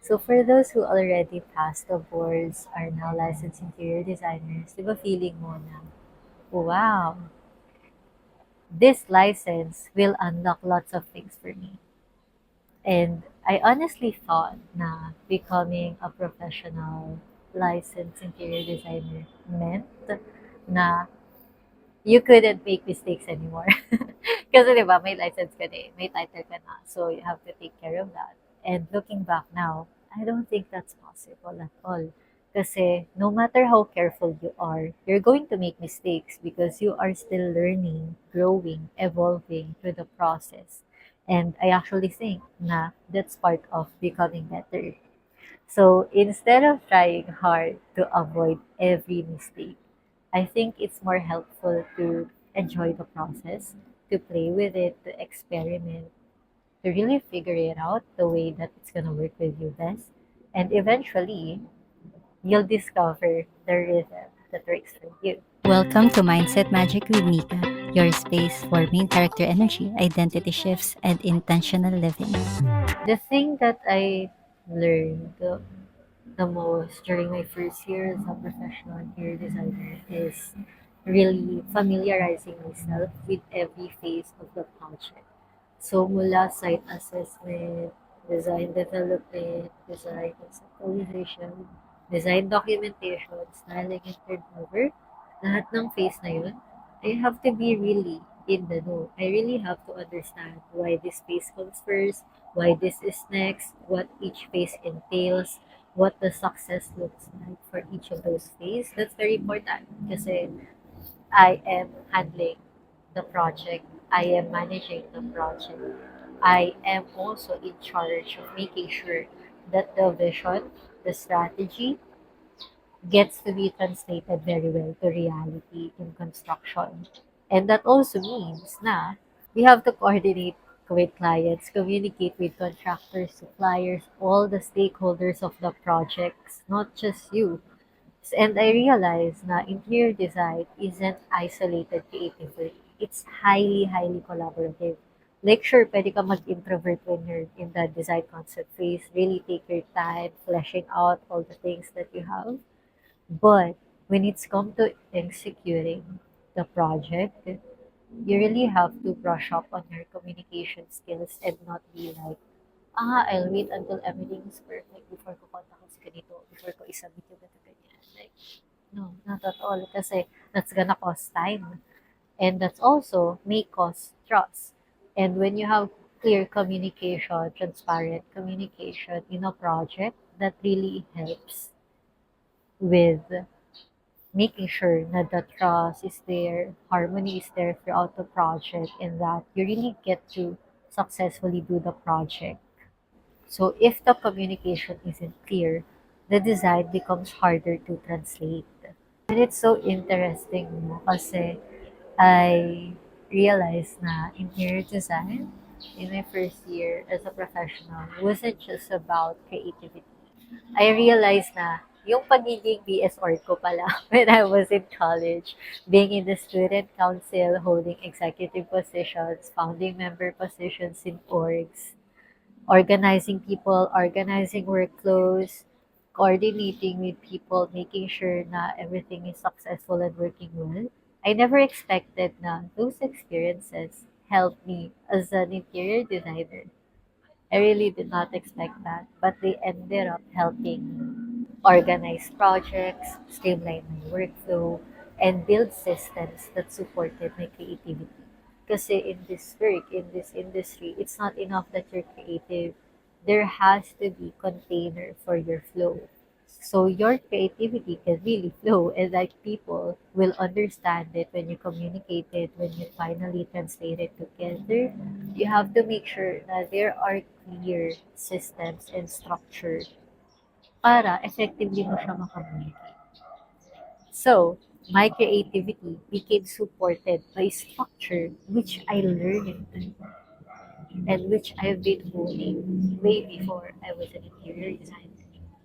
So for those who already passed the boards, are now licensed interior designers, di ba feeling mo na, wow, this license will unlock lots of things for me. And I honestly thought na becoming a professional licensed interior designer meant na you couldn't make mistakes anymore. Kasi di ba, may license ka na eh, may title ka na. So you have to take care of that. And looking back now, I don't think that's possible at all. Kasi no matter how careful you are, you're going to make mistakes because you are still learning, growing, evolving through the process. And I actually think na that's part of becoming better. So instead of trying hard to avoid every mistake, I think it's more helpful to enjoy the process, to play with it, to experiment, to really figure it out the way that it's going to work with you best. And eventually, you'll discover the rhythm that works for you. Welcome to Mindset Magic with Mika, your space for main character energy, identity shifts, and intentional living. The thing that I learned the most during my first year as a professional interior designer is really familiarizing myself with every phase of the project. So mula site assessment, design development, design conceptualization, design documentation, styling and turnover, lahat ng phase na yun, I have to be really in the know. I really have to understand why this phase comes first, why this is next, what each phase entails, what the success looks like for each of those phases. That's very important kasi I am handling the project. I am managing the project. I am also in charge of making sure that the vision, the strategy gets to be translated very well to reality in construction. And that also means na we have to coordinate with clients, communicate with contractors, suppliers, all the stakeholders of the projects, not just you. And I realized na interior design isn't isolated creatively. It's highly, highly collaborative. Like sure, pwede ka mag-introvert when you're in the design concept phase. Really take your time fleshing out all the things that you have. But when it's come to executing the project, you really have to brush up on your communication skills and not be like, I'll wait until everything is perfect before ko kontakin si ganito, before ko isubmit yung ganito ganyan. Like, no, not at all. Kasi that's gonna cost time. And that's also may cost trust. And when you have clear communication, transparent communication in a project, that really helps with making sure that the trust is there, harmony is there throughout the project, and that you really get to successfully do the project. So if the communication isn't clear, the design becomes harder to translate. And it's so interesting mo kasi I realized na interior design in my first year as a professional wasn't just about creativity. I realized na yung pagiging BS org ko pala when I was in college, being in the student council, holding executive positions, founding member positions in orgs, organizing people, organizing workflows, coordinating with people, making sure na everything is successful and working well. I never expected na those experiences helped me as an interior designer. I really did not expect that, but they ended up helping organize projects, streamline my workflow, and build systems that supported my creativity. Kasi in this work, in this industry, it's not enough that you're creative. There has to be container for your flow. So your creativity can really flow and like people will understand it when you communicate it, when you finally translate it together. You have to make sure that there are clear systems and structure para effectively mo siya makamunicate. So, my creativity became supported by structure which I learned and which I've been honing way before I was an interior designer.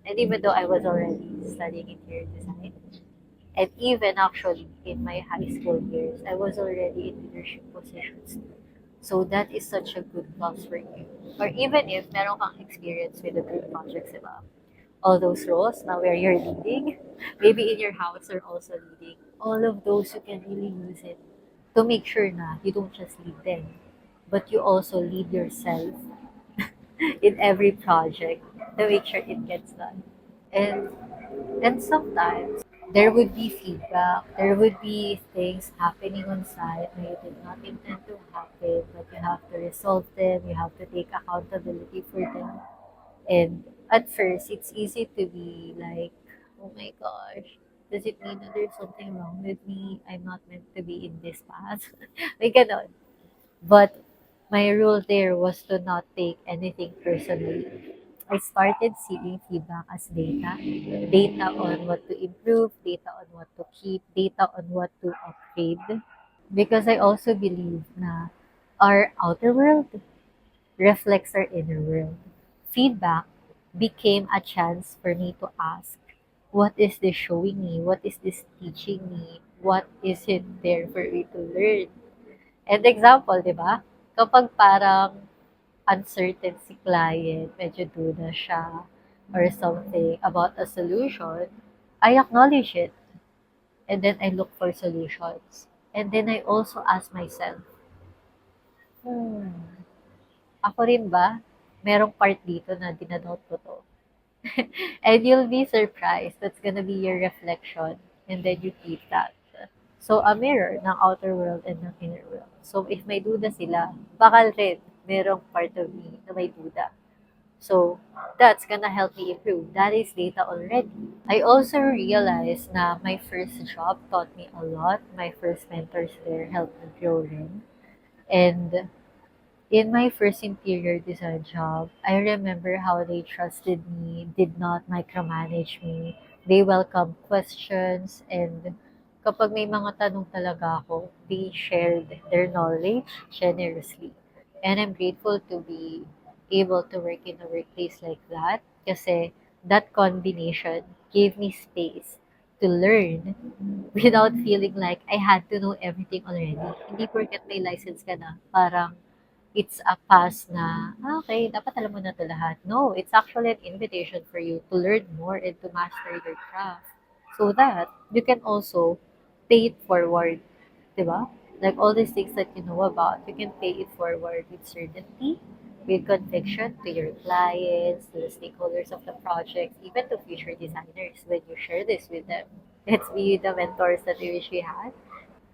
And even though I was already studying interior design, and even actually in my high school years, I was already in leadership positions. So that is such a good plus for you. Or even if meron kang experience with the group projects, diba? All those roles now where you're leading, maybe in your house you're also leading. All of those you can really use it to make sure na you don't just lead them, but you also lead yourself in every project to make sure it gets done. And sometimes there would be feedback, there would be things happening on site that you did not intend to happen, but you have to resolve them, you have to take accountability for them. And at first, it's easy to be like, oh my gosh, does it mean that there's something wrong with me? I'm not meant to be in this path. Like, ganon. But my rule there was to not take anything personally. I started seeing feedback as data. Data on what to improve, data on what to keep, data on what to upgrade. Because I also believe na our outer world reflects our inner world. Feedback became a chance for me to ask, what is this showing me? What is this teaching me? What is it there for me to learn? And example, di ba? Kapag parang uncertain si client, medyo duda siya, or something about a solution, I acknowledge it. And then I look for solutions. And then I also ask myself, hmm, ako rin ba? Merong part dito na dinadoubt ko to. And you'll be surprised. That's gonna be your reflection. And then you keep that. So, a mirror ng outer world and ng inner world. So, if may duda sila, bakal rin, merong part of me na may duda. So, that's gonna help me improve. That is data already. I also realized na my first job taught me a lot. My first mentors there helped me grow rin. And in my first interior design job, I remember how they trusted me, did not micromanage me. They welcomed questions, and kapag may mga tanong talaga ako, they shared their knowledge generously. And I'm grateful to be able to work in a workplace like that kasi that combination gave me space to learn without feeling like I had to know everything already. Hindi porket may license ka na, parang it's a pass na, okay, dapat alam mo na 'to lahat. No, it's actually an invitation for you to learn more and to master your craft so that you can also pay it forward, 'di ba? Like all these things that you know about, you can pay it forward with certainty, with conviction to your clients, to the stakeholders of the project, even to future designers when you share this with them. Let's be the mentors that we wish we had.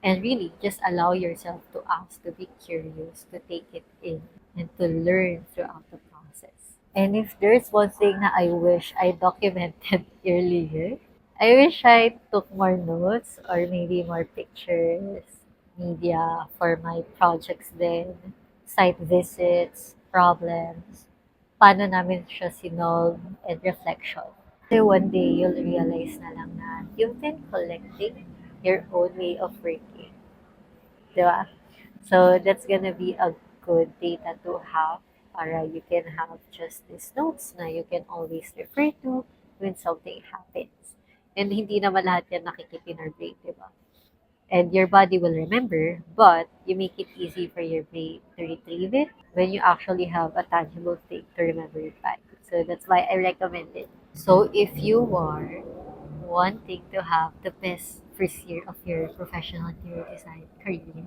And really, just allow yourself to ask, to be curious, to take it in, and to learn throughout the process. And if there's one thing that I wish I documented earlier, I wish I took more notes or maybe more pictures, media for my projects then, site visits, problems, paano namin siya sinolve, and reflection. So one day, you'll realize na lang na you've been collecting your own way of working. Di ba? So that's gonna be a good data to have para you can have just these notes na you can always refer to when something happens. And hindi naman lahat yan nakikip in our brain, di ba? And your body will remember, but you make it easy for your brain to retrieve it when you actually have a tangible thing to remember it by. So that's why I recommend it. So if you are wanting to have the best first year of your professional interior design career,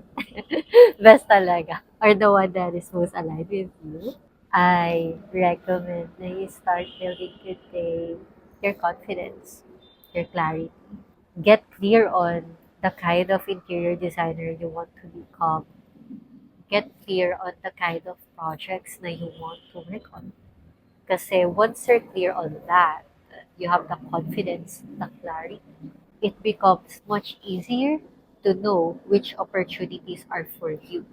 best talaga, or the one that is most aligned with you, I recommend that you start building today your confidence, your clarity. Get clear on the kind of interior designer you want to become. Get clear on the kind of projects na you want to work on. Kasi once you're clear on that, you have the confidence, the clarity, it becomes much easier to know which opportunities are for you.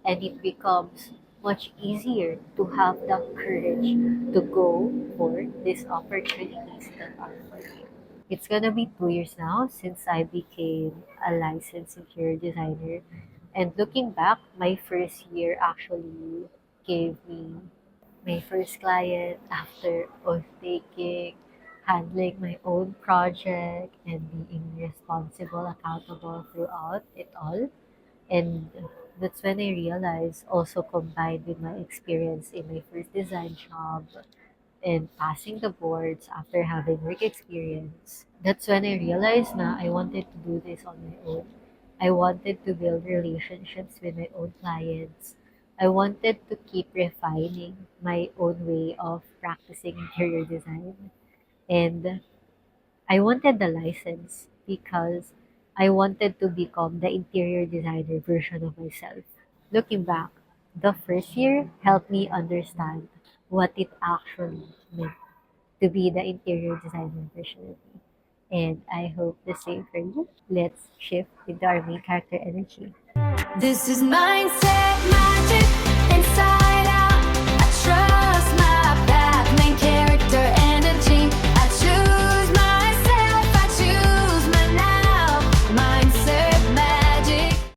And it becomes much easier to have the courage to go for these opportunities that are for you. It's gonna be 2 years now since I became a licensed interior designer. And looking back, my first year actually gave me my first client after oath taking, handling my own project, and being responsible, accountable throughout it all. And that's when I realized, also combined with my experience in my first design job and passing the boards after having work experience, that's when I realized na I wanted to do this on my own. I wanted to build relationships with my own clients. I wanted to keep refining my own way of practicing interior design. And I wanted the license because I wanted to become the interior designer version of myself. Looking back, the first year helped me understand what it actually meant to be the interior designer version of me. And I hope the same for you. Let's shift into our main character energy. This is mindset.